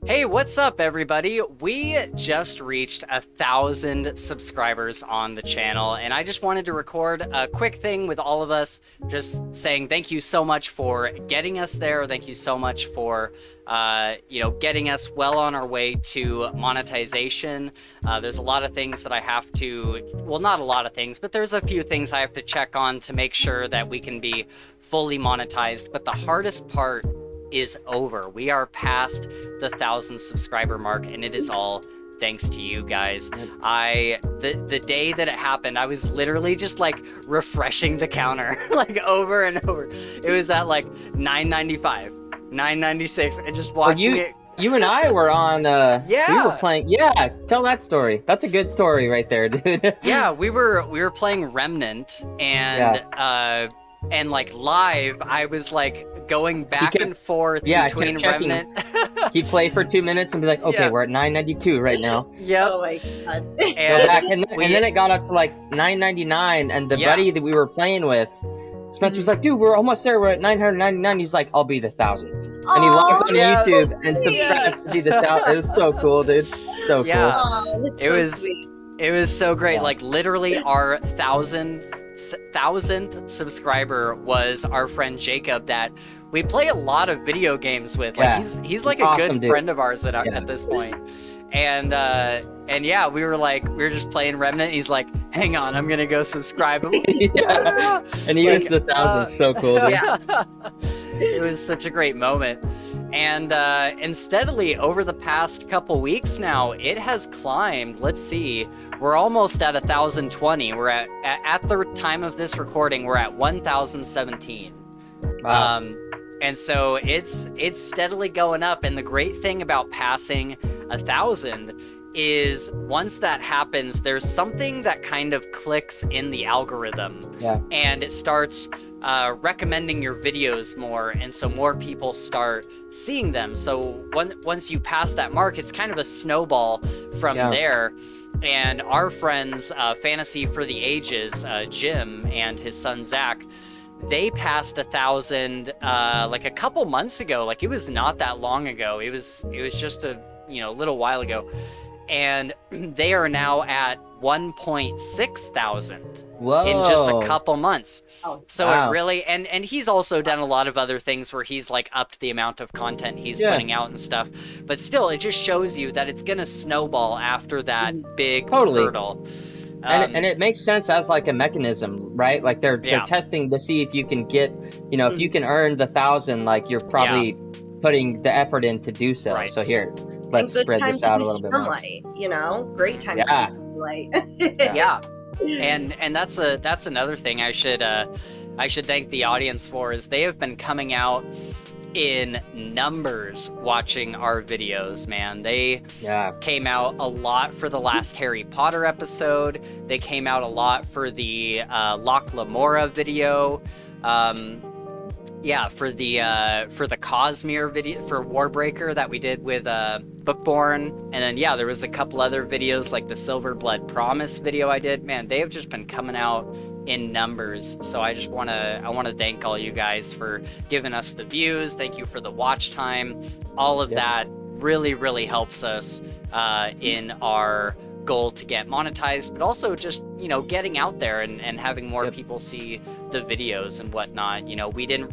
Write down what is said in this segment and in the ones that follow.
Hey, what's up, everybody? We just reached 1,000 subscribers on the channel, and I just wanted to record a quick thing with all of us, just saying thank you so much for getting us there. Thank you so much for, getting us well on our way to monetization. There's a lot of things that I have to, well, not a lot of things, but there's a few things I have to check on to make sure that we can be fully monetized. But the hardest part is over. We are past the 1,000 subscriber mark, and it is all thanks to you guys. The day that it happened, I was literally just like refreshing the counter like over and over. It was at like 9.95, 9.96, and just watching it. You and I were on, Yeah. we were playing, yeah, tell that story. That's a good story right there, dude. Yeah, we were playing Remnant, and like live, I was like going back and forth between Remnant. He'd play for 2 minutes and be like, okay, we're at 9.92 right now. Yep. Oh my god. And then it got up to like 9.99, and the buddy that we were playing with, Spencer's like, dude, we're almost there. We're at 999. He's like, I'll be the 1,000th. And he logs on YouTube and subscribes to be the 1,000th. It was so cool, dude. So cool. Oh, it was sweet. It was so great. Yeah. Like literally our thousandth subscriber was our friend Jacob that we play a lot of video games with. Like he's like a good friend of ours at this point. And yeah, we were just playing Remnant. He's like, hang on, I'm gonna go subscribe. And he was the 1,000th. So cool, dude. Yeah. It was such a great moment. And steadily over the past couple weeks now, it has climbed. Let's see, we're almost at 1,020. We're at the time of this recording, we're at 1,017. Wow. And so it's steadily going up. And the great thing about passing 1,000 is once that happens, there's something that kind of clicks in the algorithm. Yeah. And it starts recommending your videos more, and so more people start seeing them. So once you pass that mark, it's kind of a snowball from there. And our friends, Fantasy for the Ages, Jim and his son Zach, they passed 1,000 like a couple months ago. Like it was not that long ago. It was just a little while ago. And they are now at 1.6 thousand in just a couple months. Oh, so it really, and he's also done a lot of other things where he's like upped the amount of content he's putting out and stuff. But still, it just shows you that it's gonna snowball after that big hurdle. And it makes sense as like a mechanism, right? Like they're testing to see if you can get, if you can earn the 1,000, like you're probably putting the effort in to do so. Right. So here, let's spread this out a little bit more. Great time to do Stormlight. Yeah. And that's another thing I should thank the audience for, is they have been coming out in numbers watching our videos, man. They came out a lot for the last Harry Potter episode. They came out a lot for the Loch Lamora video. For the Cosmere video for Warbreaker that we did with Bookborn, and then there was a couple other videos like the Silver Blood Promise video I did. Man, they have just been coming out in numbers. So I want to thank all you guys for giving us the views. Thank you for the watch time. All of that really, really helps us in our goal to get monetized, but also just getting out there and having more people see the videos and whatnot. We didn't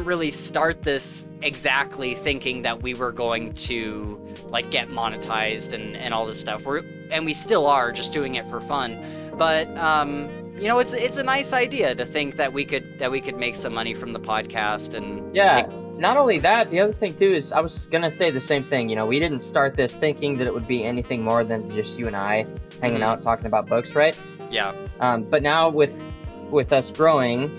really start this exactly thinking that we were going to like get monetized and all this stuff. We still are just doing it for fun, but it's a nice idea to think that we could make some money from the podcast. And not only that, the other thing too is I was gonna say the same thing. We didn't start this thinking that it would be anything more than just you and I hanging out talking about books, right? Yeah. But now with us growing,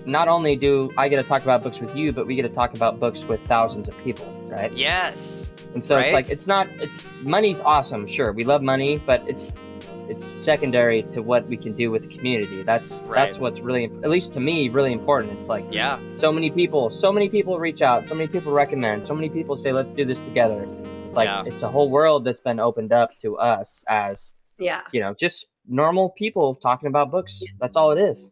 not only do I get to talk about books with you, but we get to talk about books with thousands of people, right? Yes. And so it's like money's awesome, sure. We love money, but it's secondary to what we can do with the community. That's what's really, at least to me, really important. It's like so many people reach out, so many people recommend, so many people say let's do this together. It's like it's a whole world that's been opened up to us as just normal people talking about books. That's all it is.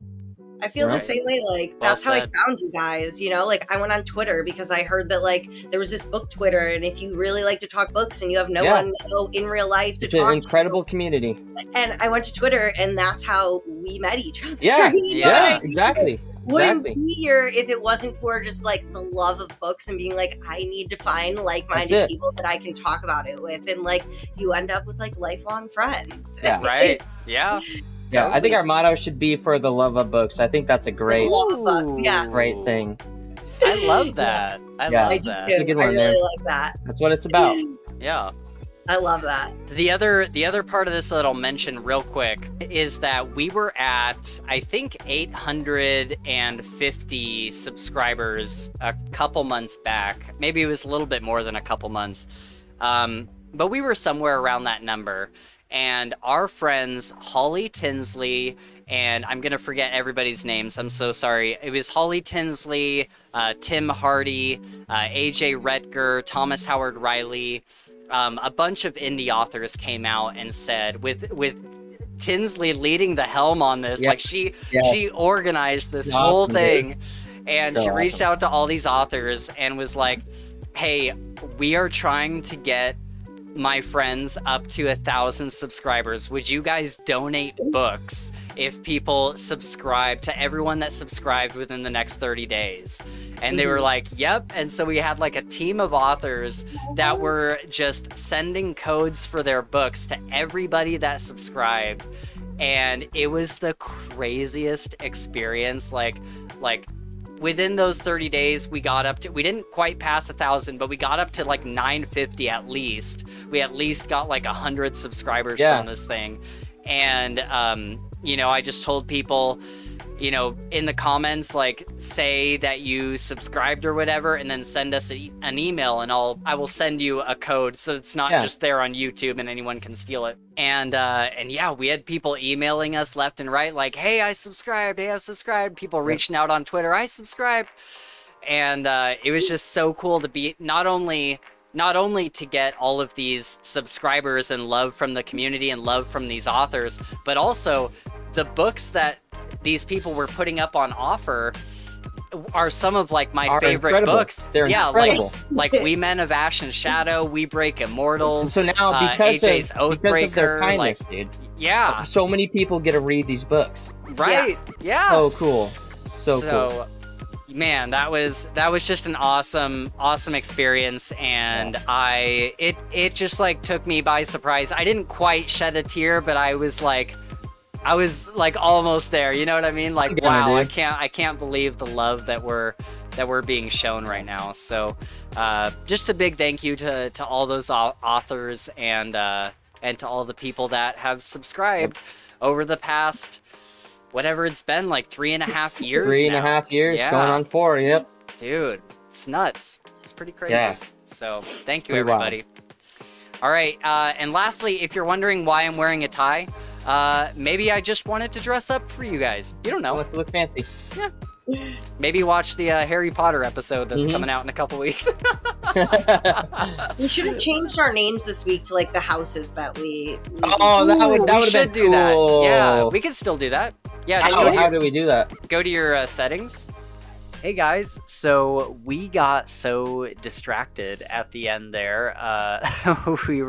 I feel the same way. Like, that's how I found you guys, you know? Like, I went on Twitter because I heard that, like, there was this book Twitter, and if you really like to talk books and you have no one, you know, in real life to talk to. It's an incredible community. And I went to Twitter, and that's how we met each other. Yeah, exactly. Wouldn't be here if it wasn't for just, like, the love of books and being like, I need to find like-minded people that I can talk about it with. And, like, you end up with, like, lifelong friends. Yeah. Right. Yeah. Yeah, I think our motto should be for the love of books. I think that's a great, great thing. I love that. I love that. It's a good one, I really like that. That's what it's about. Yeah. I love that. The other part of this that I'll mention real quick is that we were at, I think, 850 subscribers a couple months back. Maybe it was a little bit more than a couple months. But we were somewhere around that number. And our friends, Holly Tinsley, and I'm going to forget everybody's names. I'm so sorry. It was Holly Tinsley, Tim Hardy, AJ Retger, Thomas Howard Riley. A bunch of indie authors came out and said, with Tinsley leading the helm on this, like she organized this whole thing. And she reached out to all these authors and was like, hey, we are trying to get my friends up to 1,000 subscribers. Would you guys donate books if people subscribe to everyone that subscribed within the next 30 days? And they were like, yep. And so we had like a team of authors that were just sending codes for their books to everybody that subscribed. And it was the craziest experience. Like within those 30 days, we got up to, we didn't quite pass 1,000, but we got up to like 950 at least. We at least got like 100 subscribers from this thing. And, you know, I just told people, you know, in the comments, like, say that you subscribed or whatever, and then send us an email, and I will send you a code so it's not just there on YouTube and anyone can steal it. And yeah, we had people emailing us left and right, like, hey, I subscribed. Hey, I subscribed. People reaching out on Twitter, I subscribed. And it was just so cool to be not only to get all of these subscribers and love from the community and love from these authors, but also the books that these people were putting up on offer are some of like my favorite books. They're incredible. like We Men of Ash and Shadow, We Break Immortals. So now because AJ's Oathbreaker, of their kindness, dude. Yeah. So many people get to read these books. Right. Yeah. So cool. So cool. Man, that was just an awesome experience, and it just like took me by surprise. I didn't quite shed a tear, but I was like almost there. You know what I mean? Like, wow, I can't believe the love that we're being shown right now. So, just a big thank you to all those authors and to all the people that have subscribed over the past, whatever it's been, like 3.5 years. 3.5 years, going on 4. Yep. Dude, it's nuts. It's pretty crazy. Yeah. So thank you, everybody. All right. And lastly, if you're wondering why I'm wearing a tie, maybe I just wanted to dress up for you guys. You don't know. Let's look fancy. Yeah. Maybe watch the Harry Potter episode that's coming out in a couple weeks. We should have changed our names this week to like the houses that we that would have been do cool. That. Yeah, we could still do that. Yeah, just how do we do that? Go to your settings. Hey guys, so we got so distracted at the end there. We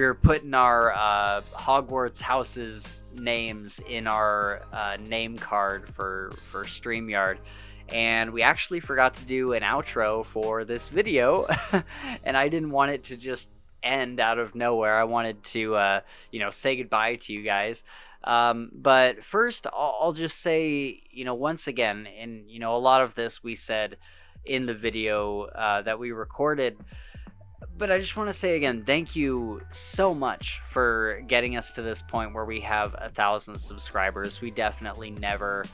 were putting our Hogwarts houses names in our name card for StreamYard, and we actually forgot to do an outro for this video, and I didn't want it to just end out of nowhere. I wanted to say goodbye to you guys. But first, I'll just say, once again, and a lot of this we said in the video that we recorded, but I just want to say again, thank you so much for getting us to this point where we have 1,000 subscribers. We definitely never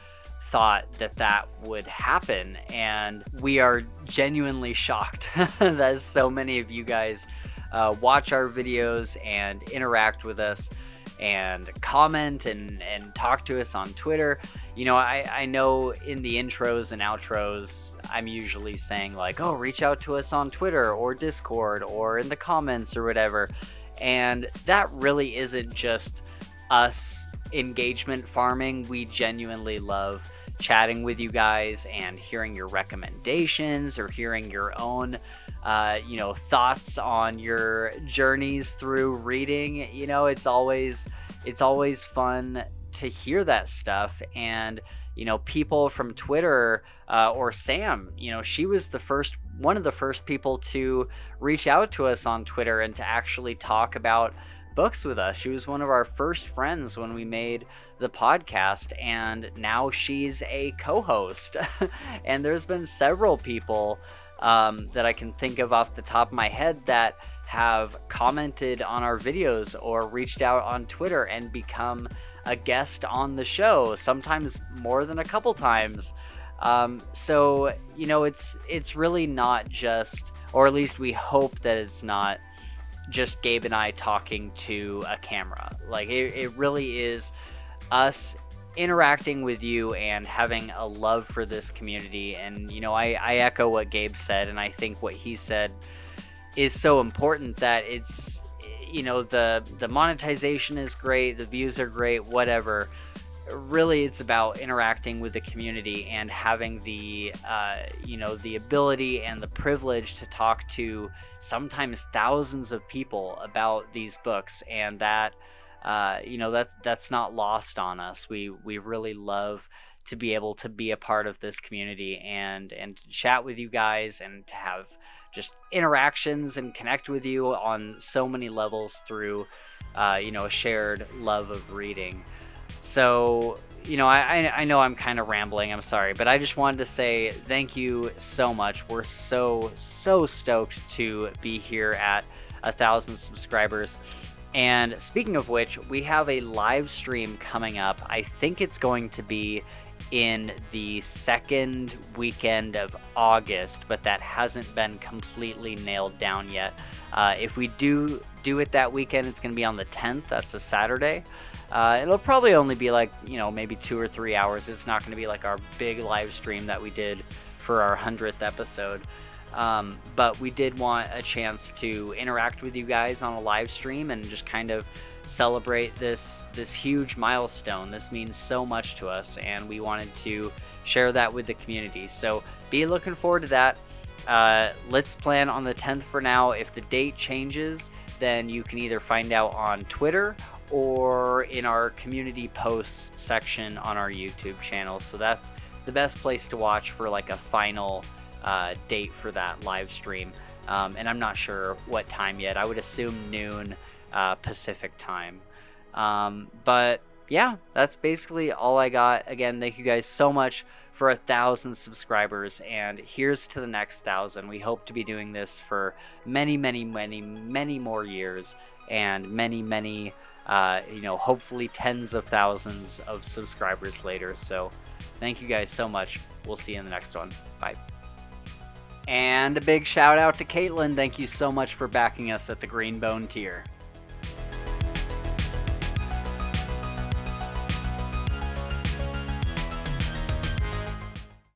thought that would happen, and we are genuinely shocked that so many of you guys watch our videos and interact with us and comment and talk to us on Twitter. I know in the intros and outros, I'm usually saying like, oh, reach out to us on Twitter or Discord or in the comments or whatever. And that really isn't just us engagement farming. We genuinely love chatting with you guys and hearing your recommendations or hearing your own thoughts on your journeys through reading. It's always fun to hear that stuff. And people from Twitter, or Sam, she was one of the first people to reach out to us on Twitter and to actually talk about books with us. She was one of our first friends when we made the podcast, and now she's a co-host. And there's been several people that I can think of off the top of my head that have commented on our videos or reached out on Twitter and become a guest on the show, sometimes more than a couple times. So it's really not just, or at least we hope that it's not just Gabe and I talking to a camera. Like it really is us interacting with you and having a love for this community. And I echo what Gabe said, and I think what he said is so important, that it's the monetization is great, the views are great, whatever. Really, it's about interacting with the community and having the the ability and the privilege to talk to sometimes thousands of people about these books, and that that's not lost on us. We really love to be able to be a part of this community and to chat with you guys and to have just interactions and connect with you on so many levels through a shared love of reading. So I know I'm kind of rambling, I'm sorry, but I just wanted to say thank you so much. We're so stoked to be here at 1,000 subscribers. And speaking of which, we have a live stream coming up. I think it's going to be in the second weekend of August, but that hasn't been completely nailed down yet. If we do it that weekend, it's going to be on the 10th. That's a Saturday. It'll probably only be like, maybe 2 or 3 hours. It's not going to be like our big live stream that we did for our 100th episode. But we did want a chance to interact with you guys on a live stream and just kind of celebrate this huge milestone. This means so much to us, and we wanted to share that with the community. So be looking forward to that. Let's plan on the 10th for now. If the date changes, then you can either find out on Twitter or in our community posts section on our YouTube channel. So that's the best place to watch for like a final date for that live stream. And I'm not sure what time yet. I would assume noon Pacific time. But yeah, that's basically all I got. Again, thank you guys so much for 1,000 subscribers, and here's to the next 1,000. We hope to be doing this for many more years, and many hopefully tens of thousands of subscribers later. So thank you guys so much. We'll see you in the next one. Bye. And a big shout out to Caitlin. Thank you so much for backing us at the Green Bone tier.